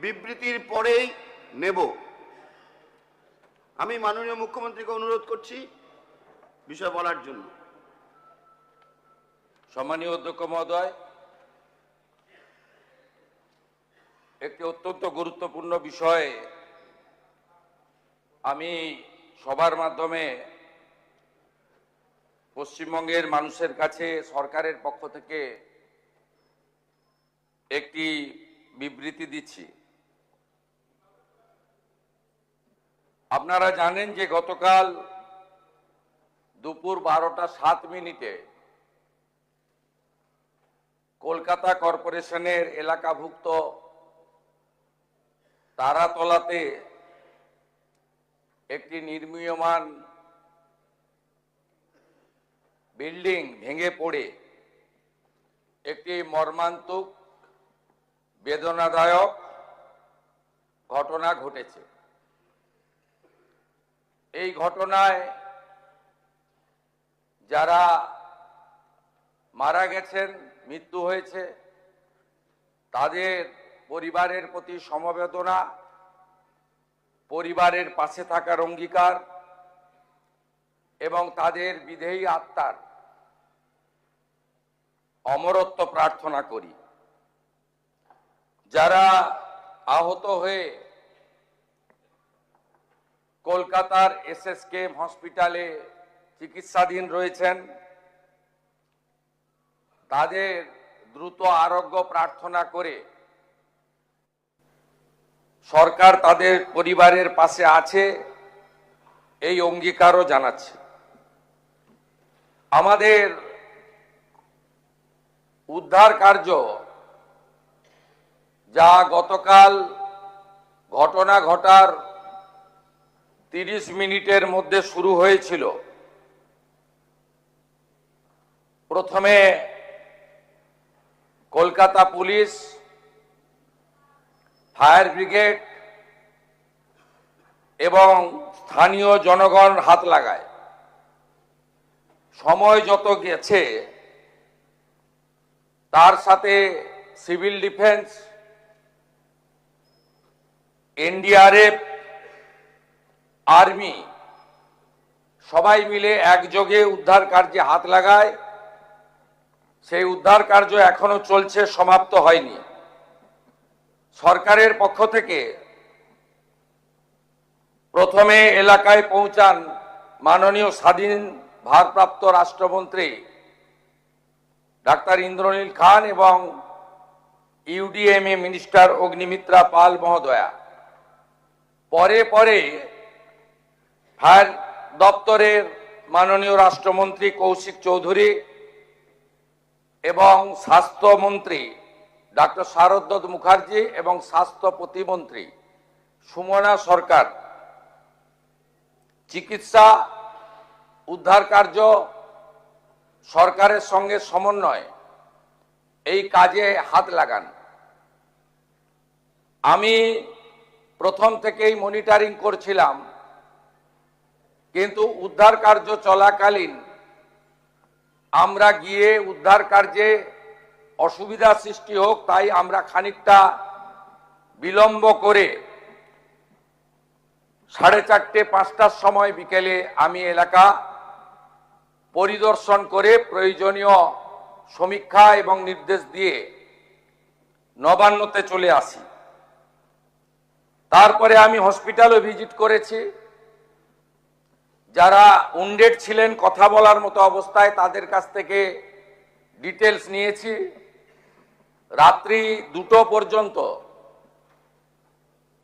বিবৃতির পরেই নেব। আমি মাননীয় মুখ্যমন্ত্রীকে অনুরোধ করছি বিষয় বলার জন্য। সম্মানীয় অধ্যক্ষ মহোদয়, একটি অত্যন্ত গুরুত্বপূর্ণ বিষয়ে আমি সবার মাধ্যমে পশ্চিমবঙ্গের মানুষের কাছে সরকারের পক্ষ থেকে একটি বিবৃতি দিচ্ছি। আপনারা জানেন যে গতকাল দুপুর 12টা 7 মিনিটে কলকাতা কর্পোরেশনের এলাকাভুক্ত তারাতলাতে একটি নির্মীয়মান বিল্ডিং ভেঙে পড়ে একটি মর্মান্তিক বেদনাদায়ক ঘটনা ঘটেছে। এই ঘটনায় যারা মারা গেছেন, মৃত্যু হয়েছে, তাদের পরিবারের প্রতি সমবেদনা, পরিবারের পাশে থাকার অঙ্গীকার এবং তাদের বিদেহী আত্মার অমরত্ব প্রার্থনা করি। যারা আহত হয়ে কলকাতার এসএসকেএম হসপিটালে চিকিৎসাধীন রয়েছেন, তাদের দ্রুত আরোগ্য প্রার্থনা করে সরকার তাদের পরিবারের পাশে আছে এই অঙ্গীকারও জানাচ্ছে। আমাদের উদ্ধার কার্য যা গতকাল ঘটনা ঘটার 30 মিনিটের মধ্যে শুরু হয়েছিল, প্রথমে কলকাতা পুলিশ, ফায়ার ব্রিগেড এবং স্থানীয় জনগণ হাত লাগায়। সময় যত গেছে তার সাথে সিভিল ডিফেন্স, এনডিআরএফ, আর্মি সবাই মিলে একযোগে উদ্ধার কার্যে হাত লাগায়। সেই উদ্ধার কার্য এখনো চলছে, সমাপ্ত হয়নি। সরকারের পক্ষ থেকে প্রথমে এলাকায় পৌঁছান মাননীয় স্বাধীন ভারপ্রাপ্ত রাষ্ট্রমন্ত্রী ডাক্তার ইন্দ্রনীল খান এবং ইউডিএমএ মিনিস্টার অগ্নিমিত্রা পাল মহোদয়া। পরে পরে ফায়ার দপ্তরের মাননীয় রাষ্ট্রমন্ত্রী কৌশিক চৌধুরী এবং স্বাস্থ্যমন্ত্রী ডাক্তার শারদ মুখার্জি এবং স্বাস্থ্য প্রতিমন্ত্রী সুমনা সরকার চিকিৎসা উদ্ধার কার্য সরকারের সঙ্গে সমন্বয় এই কাজে হাত লাগান। আমি প্রথম থেকেই মনিটরিং করছিলাম, কিন্তু উদ্ধার কার্য চলাকালীন আমরা গিয়ে উদ্ধার কার্যে অসুবিধা সৃষ্টি হোক তাই আমরা খানিকটা বিলম্ব করে 4:30-5টার সময় বিকেলে আমি এলাকা পরিদর্শন করে প্রয়োজনীয় সমীক্ষা এবং নির্দেশ দিয়ে নবান্নতে চলে আসি। তারপরে আমি হসপিটালও ভিজিট করেছি। যারা উন্ডেড ছিলেন, কথা বলার মতো অবস্থায়, তাদের কাছ থেকে ডিটেলস নিয়েছি। রাত্রি 2টো পর্যন্ত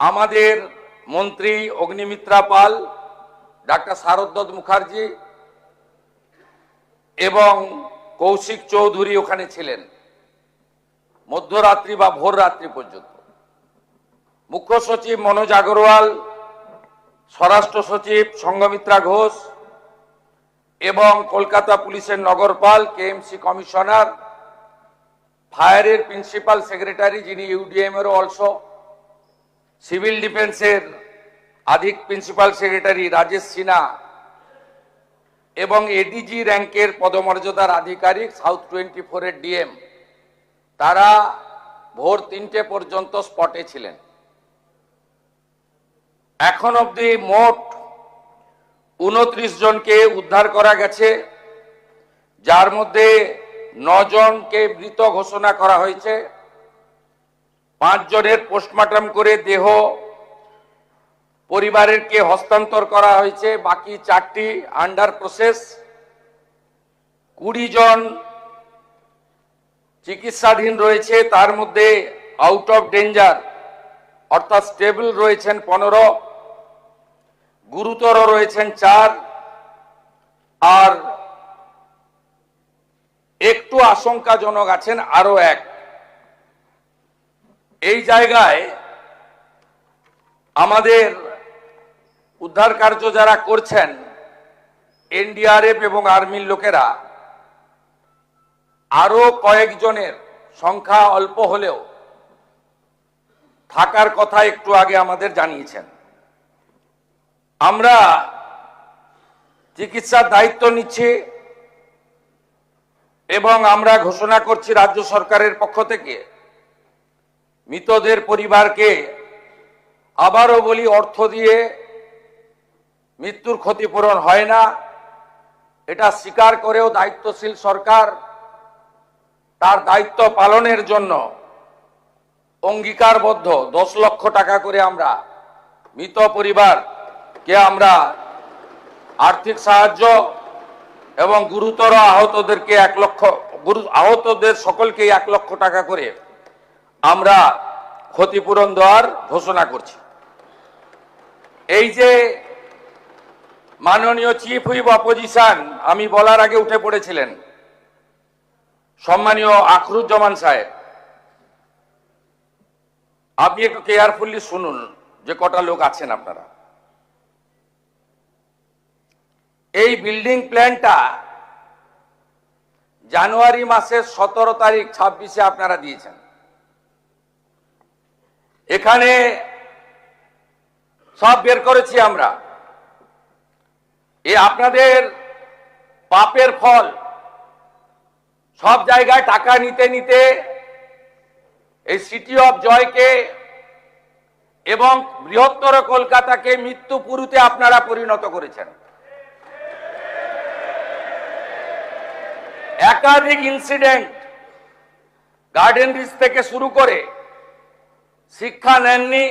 আমাদের মন্ত্রী অগ্নিমিত্রা পাল, ডাক্তার শারদ মুখার্জি এবং কৌশিক চৌধুরী ওখানে ছিলেন মধ্যরাত্রি বা ভোর রাত্রি পর্যন্ত। মুখ্য সচিব মনোজ আগরওয়াল, স্বরাষ্ট্র সচিব সংঘমিত্রা ঘোষ এবং কলকাতা পুলিশের নগরপাল, কেএমসি কমিশনার, ফায়ারের প্রিন্সিপাল সেক্রেটারি যিনি ইউডিএম-এরও অলসো, সিভিল ডিফেন্সের আধিক প্রিন্সিপাল সেক্রেটারি রাজেশ সিনহা এবং এডিজি র্যাঙ্কের পদমর্যাদার আধিকারিক সাউথ 24-এর ডিএম, তারা ভোর 3টে পর্যন্ত স্পটে ছিলেন। এখন অবধি মোট 29 জনকে উদ্ধার করা গেছে, যার মধ্যে 9 জনকে মৃত ঘোষণা করা হয়েছে। 5 জনের পোস্টমর্টম করে দেহ পরিবারেরকে হস্তান্তর করা হয়েছে, বাকি 4টি আন্ডার প্রসেস। 20 জন চিকিৎসাধীন রয়েছে, তার মধ্যে আউট অফ ডেঞ্জার অর্থাৎ স্টেবল রয়েছেন 15, গুরুতর রয়েছেন 4, আর একটু আশঙ্কাজনক আছেন আরো 1। এই জায়গায় আমাদের উদ্ধার কার্য যারা করছেন এনডিআরএফ এবং আর্মির লোকেরা আরো কয়েকজনের সংখ্যা অল্প হলেও থাকার কথা একটু আগে আমাদের জানিয়েছেন। আমরা চিকিৎসার দায়িত্ব নিচ্ছি এবং আমরা ঘোষণা করছি রাজ্য সরকারের পক্ষ থেকে মৃতদের পরিবারকে আবারও বলি, অর্থ দিয়ে মৃত্যুর ক্ষতিপূরণ হয় না, এটা স্বীকার করেও দায়িত্বশীল সরকার তার দায়িত্ব পালনের জন্য অঙ্গীকারবদ্ধ। 10 লক্ষ টাকা করে আমরা মৃত পরিবারকে আমরা আর্থিক সাহায্য এবং গুরুতর আহতদেরকে 1 লক্ষ, আহতদের সকলকে 1 লক্ষ টাকা করে আমরা ক্ষতিপূরণ দেওয়ার ঘোষণা করছি। এই যে মাননীয় চিফ হুইপ অপোজিশন আমি বলার আগে উঠে পড়েছিলেন, সম্মানীয় আখরুজ্জামান সাহেব, আপনি একটু কেয়ারফুলি শুনুন যে কটা লোক আছেন আপনারা। এই বিল্ডিং প্ল্যানটা জানুয়ারি মাসের 17 তারিখ 26-এ আপনারা দিয়েছেন। এখানে সব বের করেছি আমরা। আপনাদের পাপের ফল, সব জায়গায় টাকা নিতে নিতে এই সিটি অফ জয়কে এবং বৃহত্তর কলকাতাকে মৃত্যুপুরীতে আপনারা পরিণত করেছেন। একাধিক ইনসিডেন্ট, গার্ডেন রিচ থেকে শুরু করে শিক্ষা নেননি,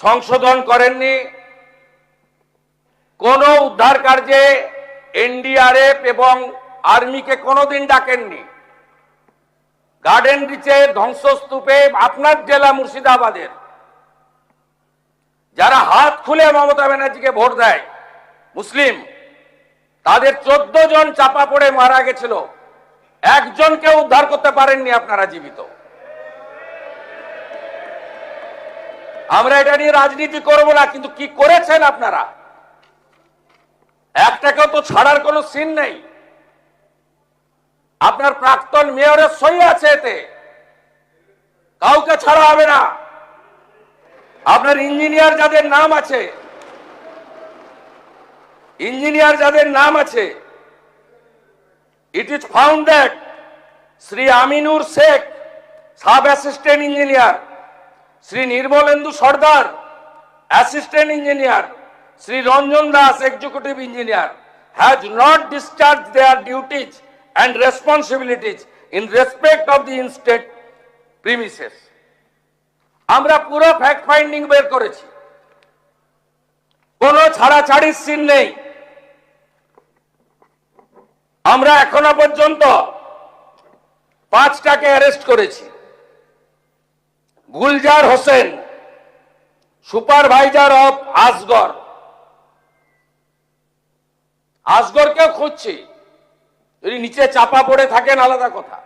সংশোধন করেননি, কোন উদ্ধার কার্যে এনডিআরএফ এবং আর্মিকে কোনোদিন ডাকেননি। গার্ডেন রিচের ধ্বংসস্তূপে আপনার জেলা মুর্শিদাবাদের যারা হাত খুলে মমতা ব্যানার্জিকে ভোট দেয় মুসলিম, তাদের 14 জন চাপা পড়ে মারা গেছিল, একজনকে উদ্ধার করতে পারেননি আপনারা জীবিত। আমরা এটা নিয়ে রাজনীতি করব না, কিন্তু কি করেছেন আপনারা? একটাকেও তো ছাড়ার কোনো সিন নেই। আপনার প্রাক্তন মেয়রের সই আছে এতে, কাউকে ছাড়া হবে না। আপনার ইঞ্জিনিয়ার যাদের নাম আছে, it is found that Sri Aminur Sheikh, Sub Assistant Engineer, Sri Nirmalendu Sardar, Assistant Engineer, Sri Ranjan Das, Executive Engineer, has not discharged their duties and responsibilities in respect of the instead premises. আমরা পুরো fact finding বের করেছি, কোনো ছাড়াছাড়ির scene নেই। আমরা এখনো পর্যন্ত 5টাকে arrest করেছি। গুলজার হোসেন, সুপারভাইজার অফ আসগরকেও খুঁজছি। যদি নিচে চাপা পড়ে থাকেন আলাদা কথা,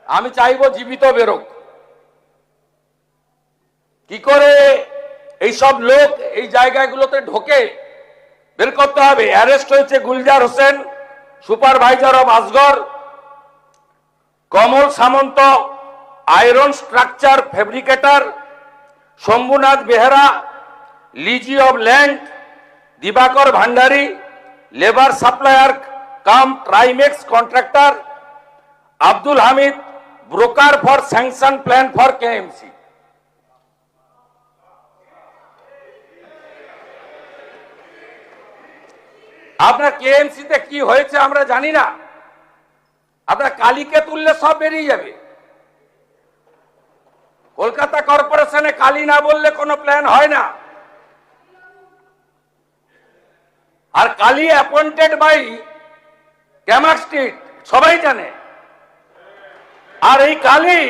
আমি চাইবো জীবিত বেরোক। কি করে এইসব লোক এই জায়গাগুলোতে ঢোকে বের করতে হবে। অ্যারেস্ট হয়েছে Gulzar Hossain, supervisor of Asgar, Kamal Samanta, iron structure fabricator, Shambhunath Behera, lessee of land, Dibakar Bhandari, labour supplier cum Trimex contractor, Abdul Hamid, broker for sanction plan for KMC. আপনার কেএমসিতে কি হয়েছে আমরা জানি না। আপনার কালীকে তুললে সব বেরিয়ে যাবে। কলকাতা কর্পোরেশনে কালী না বললে কোনো প্ল্যান হয় না। আর Kali appointed by Camac street, সবাই জানে। আর এই কালী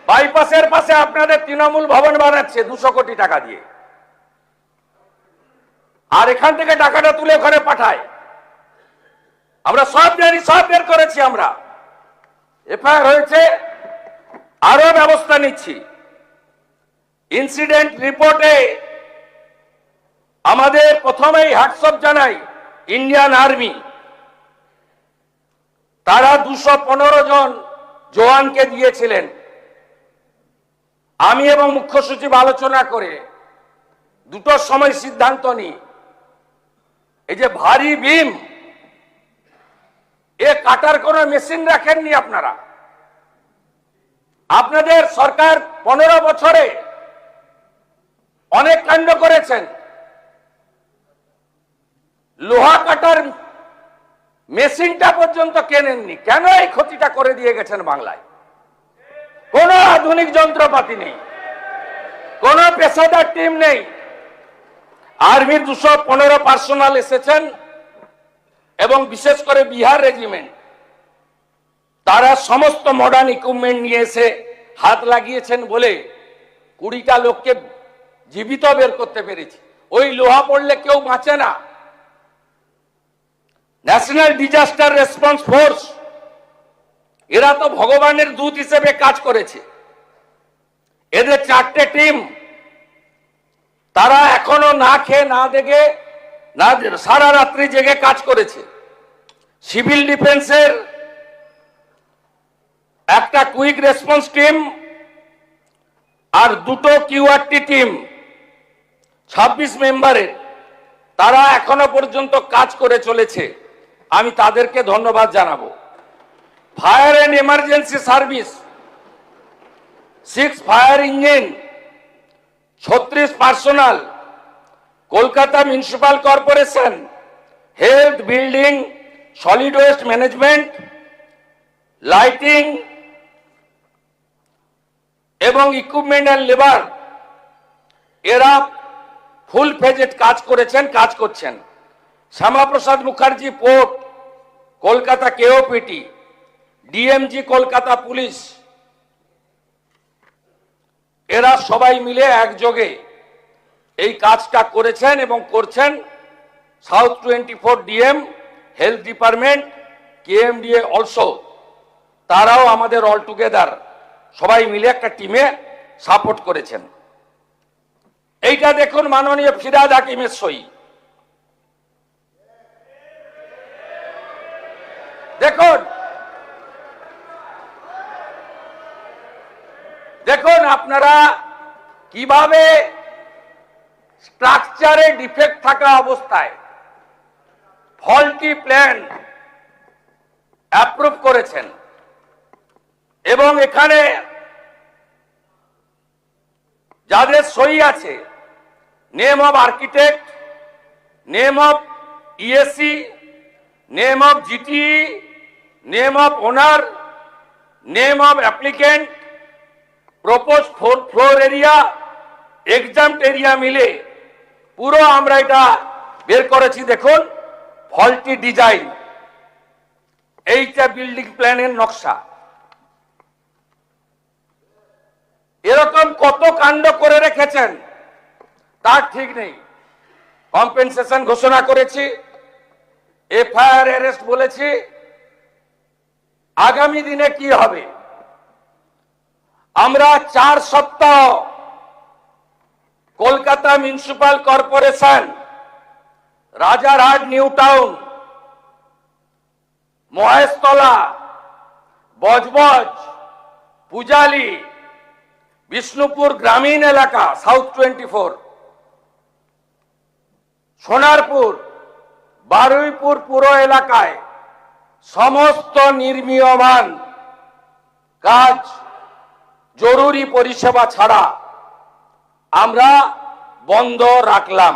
বাইপাসের পাশে আপনাদের তৃণমূল ভবন বানাচ্ছে 200 কোটি টাকা দিয়ে, আর এখান থেকে টাকাটা তুলে ওখানে পাঠায়। আমরা সব জানি, সব বের করেছি আমরা। এফআইআর হয়েছে, আরো ব্যবস্থা নিচ্ছি। ইনসিডেন্ট রিপোর্টে আমাদের প্রথমেই হ্যাটসঅপ জানাই ইন্ডিয়ান আর্মি। তারা 215 জন জওয়ানকে দিয়েছিলেন। আমি এবং মুখ্য সচিব আলোচনা করে দুটোর সময় সিদ্ধান্ত নিই, এই যে ভারী বিম, এ কাটার কোনো মেশিন রাখেননি আপনারা। আপনাদের সরকার 15 বছরে অনেক কাণ্ড করেছেন। লোহা কাটার মেশিনটা পর্যন্ত কেনেননি। কেন এই ক্ষতিটা করে দিয়ে গেছেন বাংলায়? কোন আধুনিক যন্ত্রপাতি নেই, কোন পেশাদার টিম নেই। আর্মির 215 পার্সোনাল এসেছেন এবং বিশেষ করে বিহার রেজিমেন্ট, তারা সমস্ত মডার্ন ইকুইপমেন্ট নিয়ে এসে হাত লাগিয়েছেন বলে 20টা লোককে জীবিত বের করতে পেরেছি। ওই লোহা পড়লে কেউ বাঁচে না। ন্যাশনাল ডিজাস্টার রেসপন্স ফোর্স, এরা তো ভগবানের দূত হিসেবে কাজ করেছে। এদের 4টে টিম, তারা এখনো না খেয়ে না দেখে না সারা রাত্রি জেগে কাজ করেছে। সিভিল ডিফেন্সের একটা কুইক রেসপন্স টিম আর 2টো কিউআরটি টিম 26 মেম্বারের, তারা এখনো পর্যন্ত কাজ করে চলেছে। আমি তাদেরকে ধন্যবাদ জানাবো। Fire and emergency service 6 fire engine, 36 personal, Kolkata municipal corporation, health, building, solid waste management, lighting এবং ইকুইপমেন্ট এন্ড লেবার, এরা ফুল ফেজেড কাজ করেছেন, কাজ করছেন। Shyamaprasad Mukherjee port, Kolkata KOPT, DMG Kolkata police, এরা সবাই মিলে একযোগে এই কাজটা করেছেন এবং করছেন। South 24 DM, health department, KMDA also, তারাও আমাদের অল টুগেদার সবাই মিলে একটা টিমে সাপোর্ট করেছেন। এইটা দেখুন মাননীয় ফিরহাদ হাকিমের সই। দেখুন, দেখুন আপনারা কিভাবে স্ট্রাকচারে ডিফেক্ট থাকা অবস্থায় ফল্টি প্ল্যান অ্যাপ্রুভ করেছেন। এবং এখানে যাদের সই আছে, name of architect, name of ESC, name of GTE, name of owner, name of applicant, propose floor area, exempt area মিলে পুরো আমরা এটা বের করেছি। দেখুন, ফল্টি ডিজাইন, এইটা বিল্ডিং প্ল্যানের নকশা। এরকম কত কাণ্ড করে রেখেছেন তার ঠিক নেই। কম্পেনসেশন ঘোষণা করেছি, এফআইআর অ্যারেস্ট বলেছি। আগামী দিনে কি হবে? আমরা 4 সপ্তাহ Kolkata municipal corporation, Rajarhat new town, Maheshtala, Budge Budge, Pujali, Bishnupur গ্রামীণ এলাকা, সাউথ 24, সোনারপুর, বারুইপুর পুরো এলাকায় সমস্ত নির্মীয়মান কাজ জরুরি পরিষেবা ছাড়া আমরা বন্ধ রাখলাম।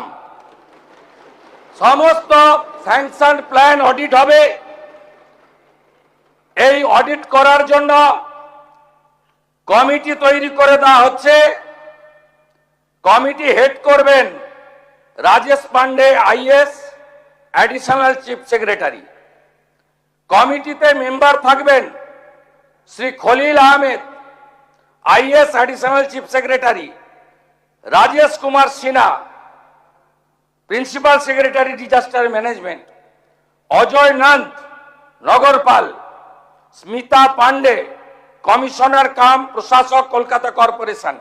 সমস্ত স্যাংশন প্ল্যান অডিট হবে। এই অডিট করার জন্য কমিটি তৈরি করে দেওয়া হচ্ছে। কমিটি হেড করবেন Rajesh Pandey IAS, additional chief secretary. কমিটিতে মেম্বার থাকবেন Shri Khalil Ahmed IAS, additional chief secretary, Rajesh Kumar Sinha, principal secretary disaster management, Ajay Nanda নগরপাল, স্মিতা পান্ডে কমিশনার কাম প্রশাসক Kolkata corporation,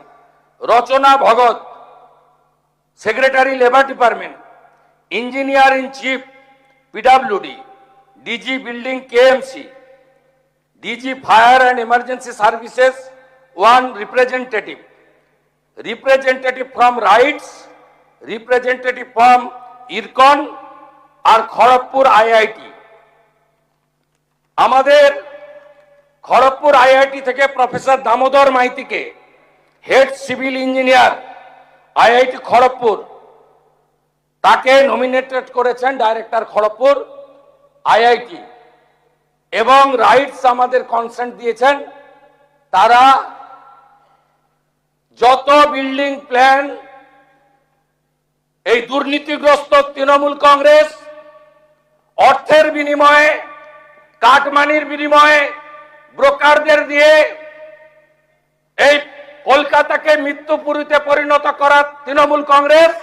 Rachana Bhagat secretary labour department, engineer in chief PWD, DG building KMC, DG fire and emergency services one representative, representative from RITES, representative from IRCON আর Kharagpur IIT. আমাদের Kharagpur IIT থেকে professor Damodar মাইতিকে head civil engineer IIT Kharagpur, তাকে nominated করেছেন director Kharagpur IIT. এবং রাইটস আমাদের consent দিয়েছেন, তারা যত বিল্ডিং প্ল্যান এই দুর্নীতিগ্রস্ত তৃণমূল কংগ্রেস অর্থের বিনিময়ে, কাটমানির বিনিময়ে, ব্রোকারদের দিয়ে এই কলকাতাকে মৃত্যুপুরীতে পরিণত করা তৃণমূল কংগ্রেস,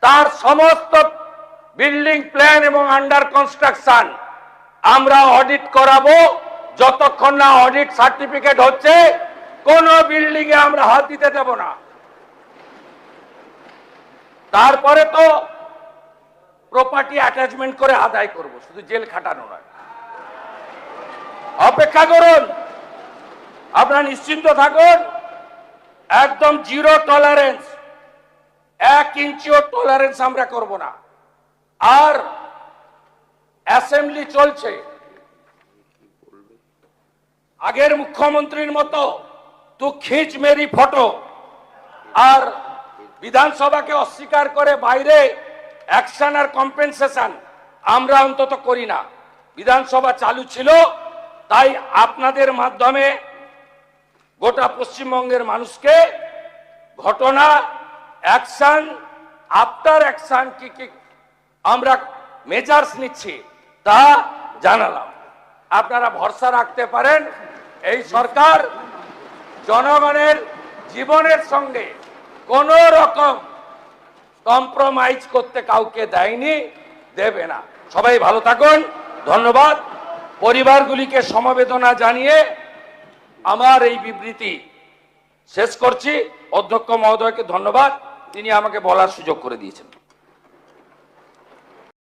তার সমস্ত বিল্ডিং প্ল্যান এবং আন্ডার কনস্ট্রাকশন আমরা অডিট করাবো। যতক্ষণ না অডিট সার্টিফিকেট হচ্ছে কোন বিল্ডিং এ আমরা হাত দিতে দেব না। তারপরে তো প্রপার্টি অ্যাটাচমেন্ট করে আদায় করব, শুধু জেল খাটানো নয়। অপেক্ষা করুন, আপনারা নিশ্চিন্ত থাকুন, একদম জিরো টলারেন্স, 1 ইঞ্চিও টলারেন্স আমরা করব না। আর অ্যাসেম্বলি চলছে, আগের মুখ্যমন্ত্রীর মতো তু খিঁচ মেরি ফটো আর বিধানসভাকে অস্বীকার করে বাইরে অ্যাকশন আর কম্পেনসেশন আমরা অন্তত করি না। বিধানসভা চালু ছিল, তাই আপনাদের মাধ্যমে গোটা পশ্চিমবঙ্গের মানুষকে ঘটনা, অ্যাকশন, আফটার অ্যাকশন কি কি আমরা মেজার্স নিচ্ছি তা জানালাম। আপনারা ভরসা রাখতে পারেন, এই সরকার জনগণের জীবনের সঙ্গে কোন রকম কম্প্রোমাইজ করতে কাউকে দেয়নি, দেবে না। সবাই ভালো থাকুন, ধন্যবাদ। পরিবারগুলিকে সমবেদনা জানিয়ে আমার এই বিবৃতি শেষ করছি। অধ্যক্ষ মহোদয়কে ধন্যবাদ, তিনি আমাকে বলার সুযোগ করে দিয়েছেন।